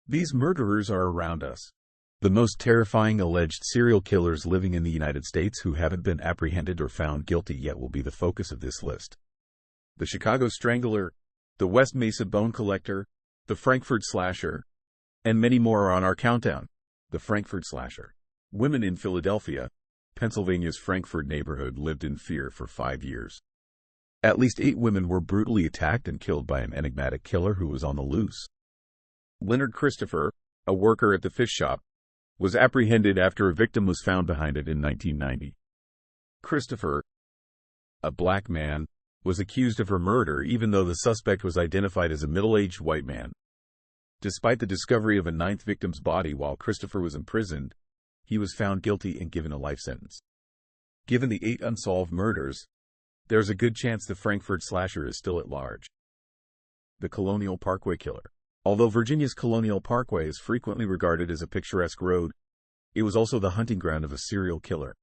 These murderers are around us. The most terrifying alleged serial killers living in the United States who haven't been apprehended or found guilty yet will be the focus of this list. The Chicago Strangler, the West Mesa Bone Collector, the Frankfurt Slasher, and many more are on our countdown. The Frankfurt Slasher. Women in Philadelphia, Pennsylvania's Frankfurt neighborhood lived in fear for 5 years. At least 8 women were brutally attacked and killed by an enigmatic killer who was on the loose. Leonard Christopher, a worker at the fish shop, was apprehended after a victim was found behind it in 1990. Christopher, a black man, was accused of her murder even though the suspect was identified as a middle-aged white man. Despite the discovery of a 9th victim's body while Christopher was imprisoned, he was found guilty and given a life sentence. Given the 8 unsolved murders, there's a good chance the Frankfurt Slasher is still at large. The Colonial Parkway Killer. Although Virginia's Colonial Parkway is frequently regarded as a picturesque road, it was also the hunting ground of a serial killer.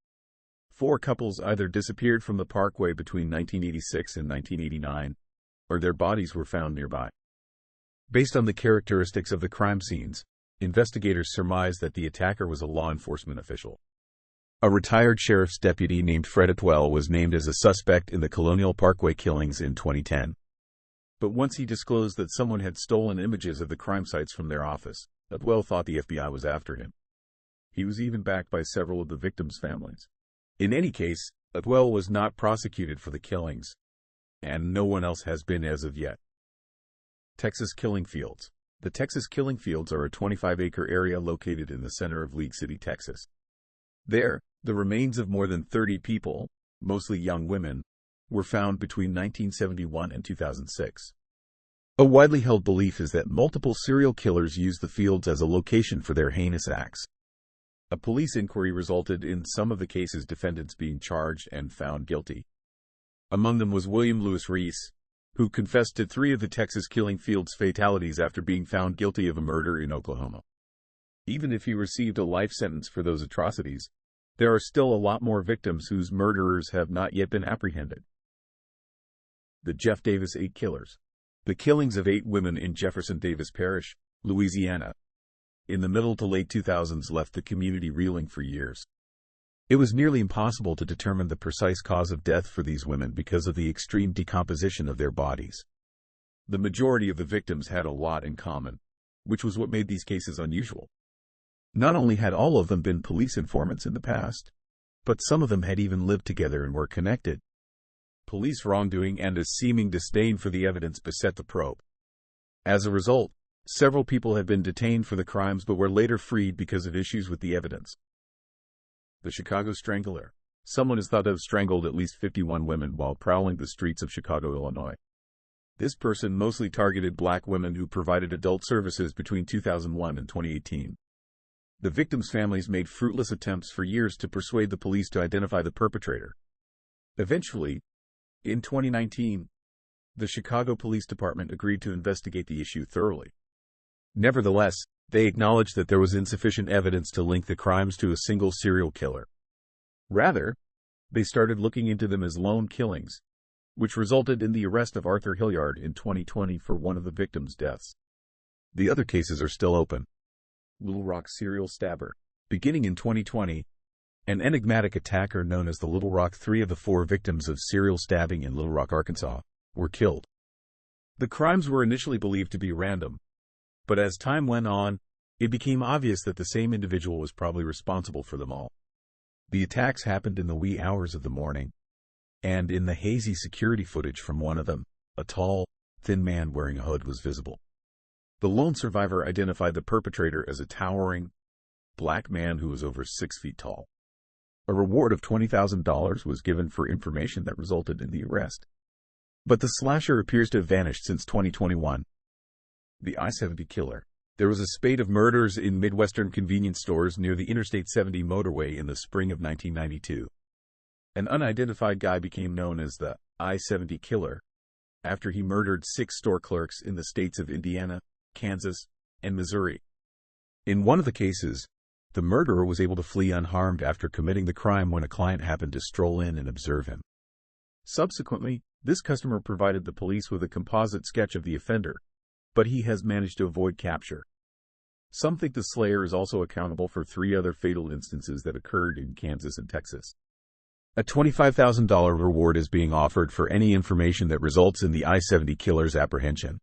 4 couples either disappeared from the parkway between 1986 and 1989, or their bodies were found nearby. Based on the characteristics of the crime scenes, investigators surmised that the attacker was a law enforcement official. A retired sheriff's deputy named Fred Atwell was named as a suspect in the Colonial Parkway killings in 2010. But once he disclosed that someone had stolen images of the crime sites from their office, Atwell thought the FBI was after him. He was even backed by several of the victims' families. In any case, Atwell was not prosecuted for the killings, and no one else has been as of yet. Texas Killing Fields. The Texas Killing Fields are a 25-acre area located in the center of League City, Texas. There, the remains of more than 30 people, mostly young women, were found between 1971 and 2006. A widely held belief is that multiple serial killers used the fields as a location for their heinous acts. A police inquiry resulted in some of the cases' defendants being charged and found guilty. Among them was William Lewis Reese, who confessed to 3 of the Texas Killing Fields fatalities after being found guilty of a murder in Oklahoma. Even if he received a life sentence for those atrocities, there are still a lot more victims whose murderers have not yet been apprehended. The Jeff Davis 8 Killers. The killings of 8 women in Jefferson Davis Parish, Louisiana, in the middle to late 2000s left the community reeling for years. It was nearly impossible to determine the precise cause of death for these women because of the extreme decomposition of their bodies. The majority of the victims had a lot in common, which was what made these cases unusual. Not only had all of them been police informants in the past, but some of them had even lived together and were connected. Police wrongdoing and a seeming disdain for the evidence beset the probe. As a result, several people had been detained for the crimes but were later freed because of issues with the evidence. The Chicago Strangler. Someone is thought to have strangled at least 51 women while prowling the streets of Chicago, Illinois. This person mostly targeted black women who provided adult services between 2001 and 2018. The victims' families made fruitless attempts for years to persuade the police to identify the perpetrator. Eventually, in 2019, the Chicago Police Department agreed to investigate the issue thoroughly. Nevertheless, they acknowledged that there was insufficient evidence to link the crimes to a single serial killer. Rather, they started looking into them as lone killings, which resulted in the arrest of Arthur Hilliard in 2020 for one of the victims' deaths. The other cases are still open. Little Rock Serial Stabber. Beginning in 2020, an enigmatic attacker known as the Little Rock. 3 of the 4 victims of serial stabbing in Little Rock, Arkansas, were killed. The crimes were initially believed to be random, but as time went on, it became obvious that the same individual was probably responsible for them all. The attacks happened in the wee hours of the morning, and in the hazy security footage from one of them, a tall, thin man wearing a hood was visible. The lone survivor identified the perpetrator as a towering, black man who was over 6 feet tall. A reward of $20,000 was given for information that resulted in the arrest. But the slasher appears to have vanished since 2021. The I-70 Killer. There was a spate of murders in Midwestern convenience stores near the Interstate 70 motorway in the spring of 1992. An unidentified guy became known as the I-70 Killer after he murdered 6 store clerks in the states of Indiana, Kansas, and Missouri. In one of the cases, the murderer was able to flee unharmed after committing the crime when a client happened to stroll in and observe him. Subsequently, this customer provided the police with a composite sketch of the offender, but he has managed to avoid capture. Some think the slayer is also accountable for 3 other fatal instances that occurred in Kansas and Texas. A $25,000 reward is being offered for any information that results in the I-70 killer's apprehension.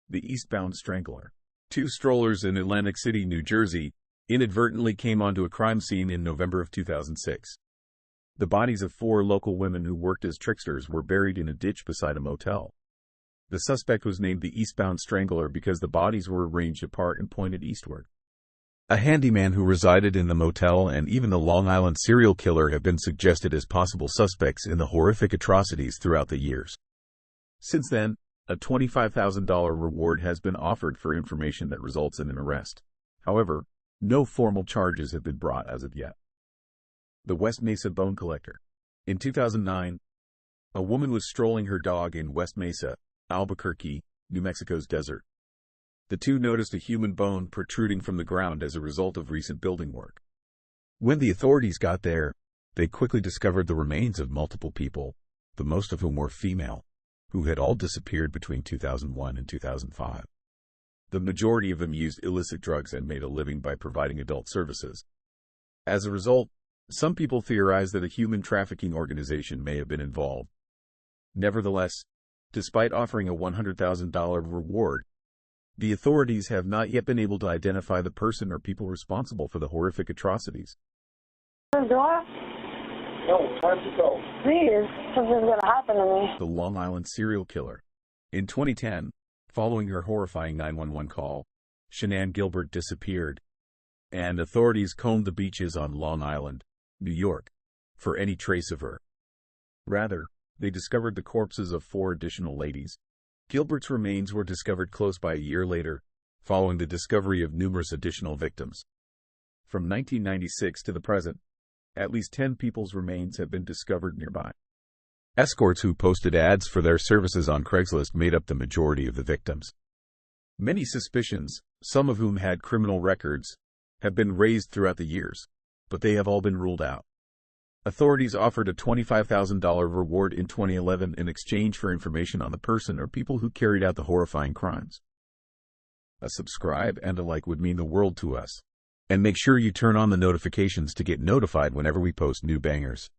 The eastbound strangler. 2 strollers in Atlantic City, New Jersey, inadvertently came onto a crime scene in November of 2006. The bodies of 4 local women who worked as tricksters were buried in a ditch beside a motel. The suspect was named the eastbound strangler because the bodies were arranged apart and pointed eastward. A handyman who resided in the motel and even the Long Island serial killer have been suggested as possible suspects in the horrific atrocities throughout the years. Since then, a $25,000 reward has been offered for information that results in an arrest. However, no formal charges have been brought as of yet. The West Mesa bone collector. In 2009, a woman was strolling her dog in West Mesa, Albuquerque, New Mexico's desert. The 2 noticed a human bone protruding from the ground as a result of recent building work. When the authorities got there, they quickly discovered the remains of multiple people, the most of whom were female, who had all disappeared between 2001 and 2005. The majority of them used illicit drugs and made a living by providing adult services. As a result, some people theorize that a human trafficking organization may have been involved. Nevertheless, despite offering a $100,000 reward, the authorities have not yet been able to identify the person or people responsible for the horrific atrocities. Do I? No, time to go. Please, something's gonna happen to me. The Long Island serial killer. In 2010, following her horrifying 911 call, Shanann Gilbert disappeared, and authorities combed the beaches on Long Island, New York, for any trace of her. Rather, they discovered the corpses of 4 additional ladies. Gilbert's remains were discovered close by a year later, following the discovery of numerous additional victims. From 1996 to the present, at least 10 people's remains have been discovered nearby. Escorts who posted ads for their services on Craigslist made up the majority of the victims. Many suspicions, some of whom had criminal records, have been raised throughout the years, but they have all been ruled out. Authorities offered a $25,000 reward in 2011 in exchange for information on the person or people who carried out the horrifying crimes. A subscribe and a like would mean the world to us. And make sure you turn on the notifications to get notified whenever we post new bangers.